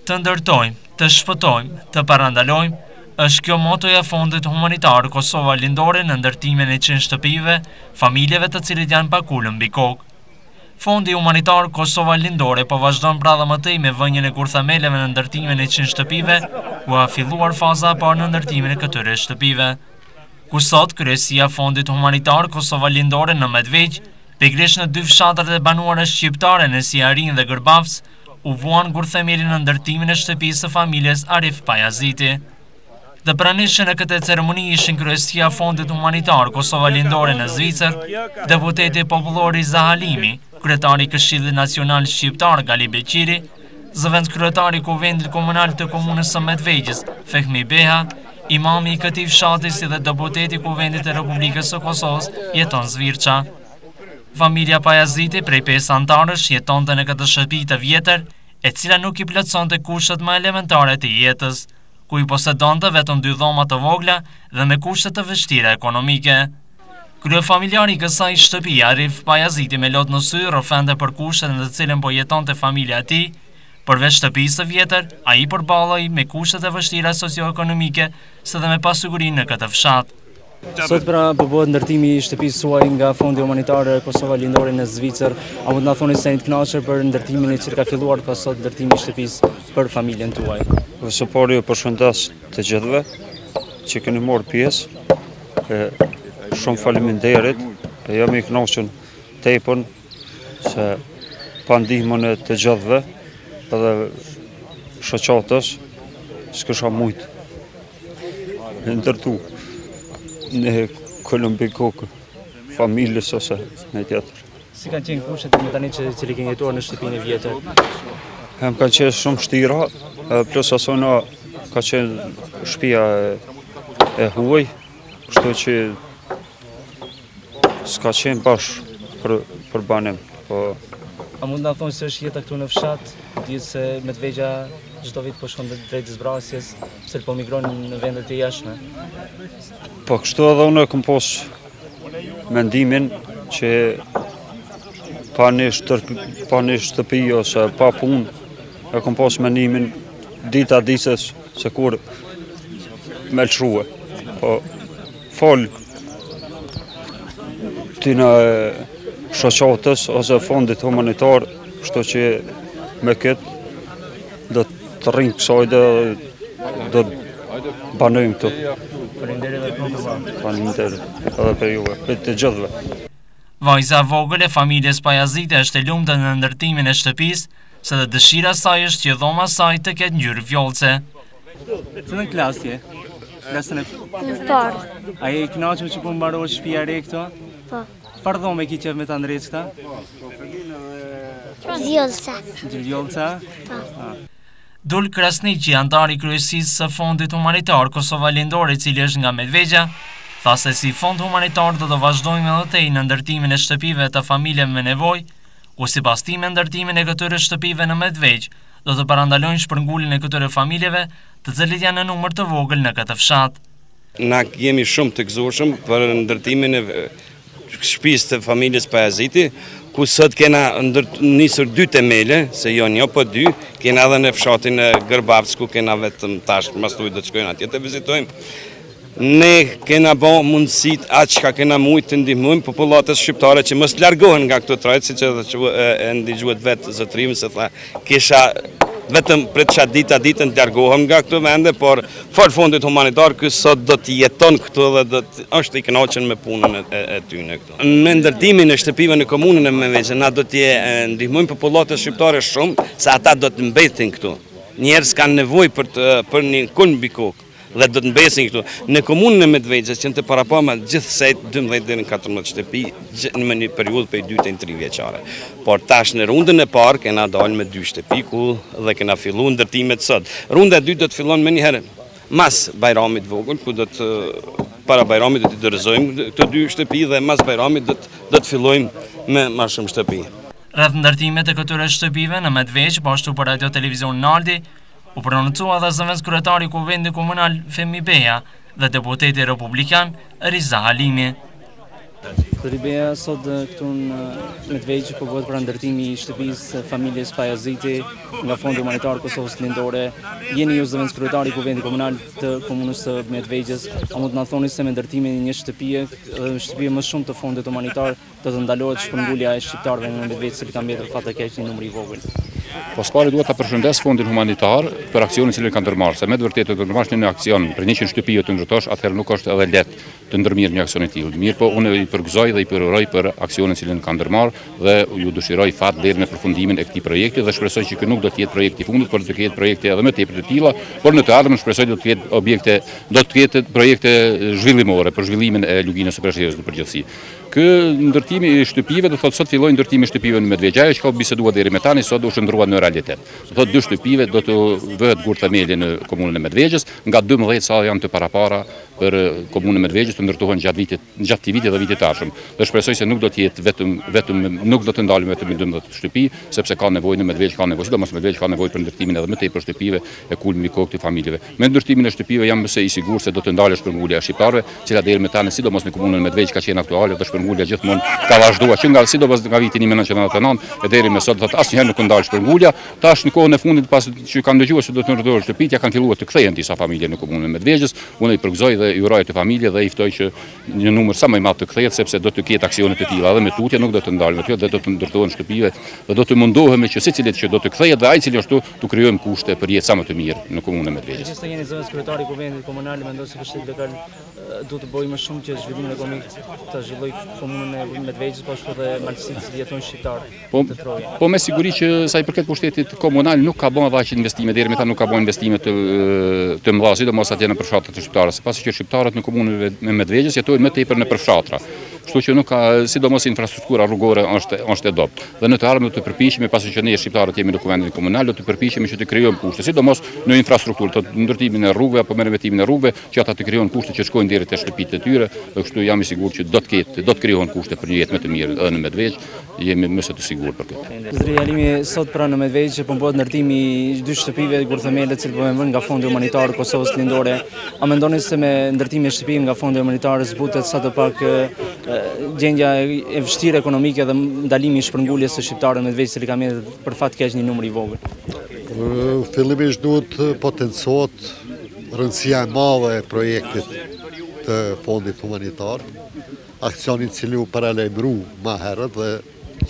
Të ndërtojmë, të shpëtojmë, të parandalojmë, është kjo motoja fondit humanitar Kosova Lindore në ndërtimin e 100 shtëpive, familjeve të cilit janë pakulën mbi kokë. Fondi humanitar Kosova Lindore po vazhdon prandaj më tej me vënien e kurthameleve në ndërtimin e 100 shtëpive, u ka filluar faza e parë në ndërtimin e këtyre shtëpive. Ku sot kryesia fondit humanitar Kosova Lindore në Medveq, pikërisht në 2 fshatrat e banuara shqiptare në Siarin dhe Gërbavc, u vuan kurthameli në ndërtimin e shtëpisë së familjes Arif Pajaziti. Dhe pranishën e këtë ceremoni ishin kryesia fondit humanitar Kosova Lindore në Zvicër, deputeti popullor Riza Halimi, kryetari i Këshillit Nacional Shqiptar Gali Beqiri, zëvendës kryetari i Kuvendit Komunal të Komunës së Medvegjës Fehmi Beha, imami i këtij fshati si dhe deputeti i Kuvendit të Republikës së Kosovës jeton Zvirça. Familja Pajaziti prej 5 antarësh jetonte në këtë shtëpi të vjetër, e cila nuk i plotësonte kushtet më elementare të jetës, ku i posedonte vetëm 2 dhoma të vogla dhe me kushte të vështira ekonomike. Kryefamiljari i kësaj shtëpi, Arif Pajaziti, me lot në sy rrëfente për kushtet në të cilën po jetonte familja e tij, përveç shtëpisë së vjetër, ai përballoi me kushtet e vështira socio-ekonomike, së dhe me pasigurinë në këtë fshat. Sot pra bëhet ndërtimi i shtëpisë suaj nga Fondi Humanitar Kosova Lindore në Zvicër. A mund na thoni se jeni të kënaqur për ndërtimin e që ka filluar pas sot ndërtimi i shtëpisë për familjen tuaj? Së pari ju përshëndes të gjithëve që keni marrë pjesë. Shumë faleminderit. Jam i kënaqur tepër se pa ndihmën e të gjithëve edhe shoqatës s'kisha mujt me ndërtu në Kolumbi kokë, familjes ose në tjetër. Si kanë qenë kushtet më tani që keni jetuar në shtëpinë e vjetër? Kanë qenë shumë vështira, plus asona ka qenë shtëpia e huaj, kështu që s'ka qenë bashkë për banim. A mund na thoni se është jeta këtu në fshat? Dihet se Medvegja çdo vit po shkon drejt zbrasjes, pse po migron në vendet e jashtme. Po kështu edhe unë kam pas mendimin që pa një shtëpi ose pa punë, e kam pas mendimin dita ditës se kur me lëshrua. Po fol tina shoqatës ose fondit humanitar, kështu që me këtë do të rrinë kësaj dhe do të banojmë këtu. Faleminderit edhe për juve, për të gjithëve. Vajza vogël e familjes Pajaziti është e lumtur në ndërtimin e shtëpisë, se dhe dëshira saj është që dhoma saj të ketë ngjyrë vjollce. Në klasë je? Klasën e parë. A je i kënaqur që po mbarohet shtëpia e re këtu? Po. Çfarë dhome ke qef me ta ndresh këta? Vjollca. Vjollca? Po. Dul Krasniqi, antari i kryesisë së Fondit Humanitar Kosova Lindore, i cili është nga Medvegja, tha se si fond humanitar do të vazhdojmë edhe tej në ndërtimin e shtëpive të familjeve me nevojë, ku sipas tij me ndërtimin e këtyre shtëpive në Medveq do të parandalojnë shpërnguljen e këtyre familjeve, të cilët janë në numër të vogël në këtë fshat. Na jemi shumë të gëzuarshëm për ndërtimin e shtëpisë të familjes Pajaziti, ku sot kena nisur 2 temele, se jo 1 po 2, kena edhe në fshatin e Gërbavc, ku kena vetëm tash mastuj do të shkojnë atje të vizitojmë. Ne kena bo mundësit atë që kena mujtë të ndihmojmë popullatës shqiptare që mos largohen nga këto trajtë, si që e ndigjuat vetë zotrim, se tha kisha vetëm për të qatë ditën të largohem nga këto vende, por fort fondit humanitar kësë sot do të jeton këtu dhe është i kënaqur me punën e tyne këtu. Me ndërtimin e shtëpive në komunën e Medvegjës, na do të ndihmojmë popullatës shqiptare shumë, se ata do të mbetin këtu. Njerëz kanë nevojë për një kulm mbi kokë dhe do të mbesin këtu. Në komunën e Medvegjës që të parapama gjithsej 12 deri në 14 shtëpi në një periudhë prej 2 deri në 3 vjeçare. Por tash në rundën e parë kena dalë me 2 shtëpi ku dhe kena filluar ndërtimet sot. Runda e dytë do të fillon më një herë mas Bajramit vogël, ku do të para Bajramit do të dorëzojmë këto 2 shtëpi dhe mas Bajramit do të fillojmë me më shumë shtëpi. Rreth ndërtimet e këtyre shtëpive në Medveq, po ashtu për Radio Televizion Naldi, u prononcua dhe zëvendës kryetari i Kuvendit Komunal Fehmi Beha dhe deputeti republikan Riza Halimi. Ribeja sot këtu në Medvegjë po bëhet pra ndërtimi i shtëpisë familjes Pajaziti nga Fondi Humanitar Kosovës Lindore. Jeni ju zëvendës kryetari i Kuvendit Komunal të Komunës së Medvegjës. A mund të na thoni se me ndërtimin e një shtëpie më shumë të fondit humanitar do të ndalohet shpërngulja e shqiptarëve në Medvegjë, cili ka mbetur fat të keq një numër i vogël? Pas pari duhet ta përshëndes Fondin Humanitar për aksionin që kanë ndërmarrë, se me të vërtetë të ndërmarrësh një aksion për 100 shtëpi të ndërtosh, atëherë nuk është edhe lehtë të ndërmirë një aksion i tillë. Mirë, po unë i përgëzoj dhe i përuroj për aksionin që kanë ndërmarrë dhe ju dëshiroj fat deri në përfundimin e këtij projekti dhe shpresoj që ky nuk do të jetë projekti i fundit, por do të ketë projekte edhe më tepër të tilla, por në të ardhmen shpresoj do të ketë projekte zhvillimore për zhvillimin e luginës së Preshevës në përgjithësi. Ky ndërtimi i shtëpive do thotë sot filloi ndërtimi i shtëpive në Medvegjë, ajo që ka biseduar deri më tani sot u shndrua në realitet. Do thotë 2 shtëpive do të vëhet gur themeli në komunën e Medvegjës, nga 12 sa janë të parapara për komunën e Medvegjës të ndërtohen gjatë këtij viti dhe vitit të ardhshëm. Dhe shpresoj se nuk do të jetë nuk do të ndalemi vetëm 12 shtëpi, sepse ka nevojë në Medvegjë, ka nevojë, sidomos Medvegjë ka nevojë për ndërtimin edhe më tepër shtëpive e kulmi i kokë të familjeve. Me ndërtimin e shtëpive jam mëse i sigurt se do të ndalesh shpërngulja e shqiptarëve, që deri më tani sidomos në komunën e Medvegjë ka qenë aktuale dhe shpërngulja gjithmonë ka vazhduar që nga sidomos nga viti 1999 e deri më sot thotë asnjëherë nuk ndal shpërngulja. Tash në kohën e fundit pas që kanë dëgjuar se do të ndërtohen shtëpit, ja kanë filluar të kthehen disa familje në komunën e Medvegjës. Unë i përgëzoj dhe i uroj të familje dhe i ftoj që një numër sa më i madh të kthehet, sepse do të ketë aksione të tilla edhe me tutje, nuk do të ndalemi aty dhe do të ndërtohen shtëpive dhe do të mundohemi që secilit që do të kthehet dhe ai cili ashtu të krijojmë kushte për jetë sa më të mirë në komunën e Medvegjës. Gjithsesi jeni zëvendës kryetari i Kuvendit Komunal, mendoj se këshilli lokal duhet të bëjë më shumë që zhvillimin ekonomik të zhvillojë komunën e Medvegjës, po ashtu edhe malësitë që jetojnë shqiptarë. Po me siguri që sa i përket pushtetit komunal nuk ka bën aq investime deri më tani, nuk ka bën investime të mëdha, sidomos atje në përfshatrat e shqiptarëve, sepse që shqiptarët në komunën e Medvegjës jetojnë më tepër në përfshatra. Kështu që nuk ka, sidomos infrastruktura rrugore është e dobët. Dhe në të ardhmen do të përpiqemi, pasi që ne shqiptarët jemi në Kuvendin Komunal, do të përpiqemi që të krijojmë kushte, sidomos në infrastrukturë, të ndërtimin e rrugëve apo me remetimin e rrugëve, që ata të krijojnë kushte që shkojnë deri te shtëpitë e tyre, dhe kështu jam i sigurt që do të krijohen kushte për një jetë më të mirë edhe në Medvegjë, jemi më së të sigurt për këtë. Zëri Alimi, sot pra në Medvegjë po bëhet ndërtimi i 2 shtëpive gurthemele që bëhen vënë nga Fondi Humanitar Kosovës Lindore. A mendoni se me ndërtimin e shtëpive nga Fondi Humanitar zbutet sadopak gjendja e vështirë ekonomike dhe ndalimi i shpërnguljes së shqiptarëve në Medvegjë, cili ka mbetur për fat keq një numër i vogël? Fillimisht duhet potencohet rëndësia e madhe e projektit të Fondit Humanitar, aksionin cili u paralajmëru më herët dhe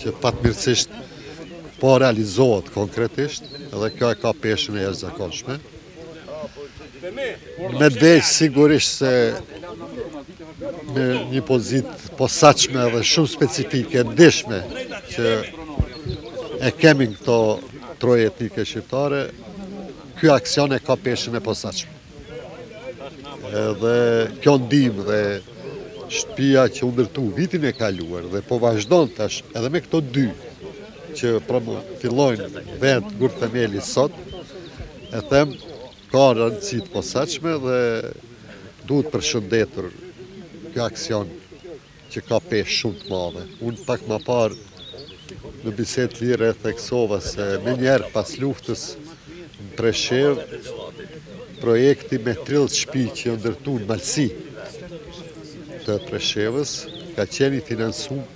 që fatmirësisht po realizohet konkretisht, edhe kjo e ka peshën e jashtëzakonshme. Në Medvegjë sigurisht se në një pozitë posaçme dhe shumë specifike, ndihshme që e kemi këto troje etnike shqiptare, ky aksion e ka peshën e posaçme. Dhe kjo ndihmë dhe shtëpia që u ndërtu vitin e kaluar dhe po vazhdon tash edhe me këto 2 që fillojnë vend gurthemeli sot, e them ka rëndësi të posaçme dhe duhet përshëndetur ky aksion që ka peshë shumë të madhe. Unë pak më parë në bisedë lire theksova se menjëherë pas luftës në Preshevë, projekti me 30 shtëpi që janë ndërtuar në malësi të Preshevës ka qenë i financuar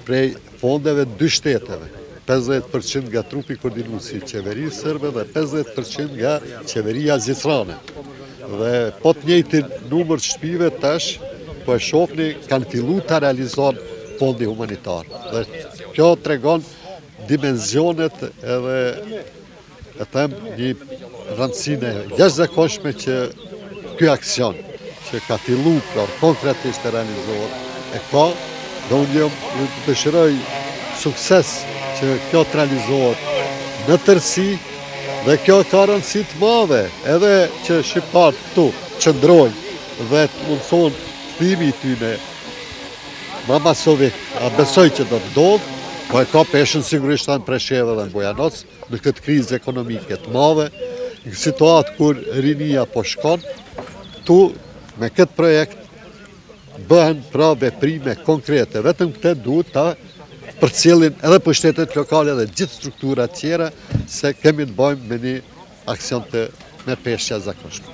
prej fondeve 2 shteteve. 50% nga trupi koordinuesi i qeverisë serbe dhe 50% nga qeveria zvicrane. Dhe po të njëjtin numër shtëpive tash po e shohni kanë filluar ta realizojnë Fondi Humanitar. Dhe kjo tregon dimensionet edhe e them një rëndësinë jashtëzakonshme që ky aksion që ka filluar konkretisht të realizohet e ka, dhe unë dëshiroj sukses që kjo të realizohet në tërësi dhe kjo ka rëndësi të madhe edhe që shqiptarët këtu qëndrojnë dhe të mundëson kthimi i tyre më masovik. A besoj që do të ndodhë, po e ka peshën sigurisht në Preshevë dhe në Bojanoc në këtë krizë ekonomike të madhe, në situatë kur rinia po shkon, këtu me këtë projekt bëhen pra veprime konkrete. Vetëm këtë duhet ta përcjellin edhe pushtetet lokale dhe gjithë strukturat tjera, se kemi të bëjmë me një aksion me peshë jashtëzakonshme.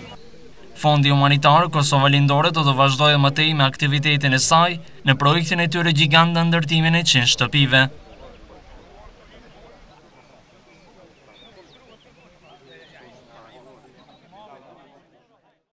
Fondi humanitar Kosova Lindore do të vazhdojë më tej me aktivitetin e saj në projektin e tyre gjigant në ndërtimin e 100 shtëpive.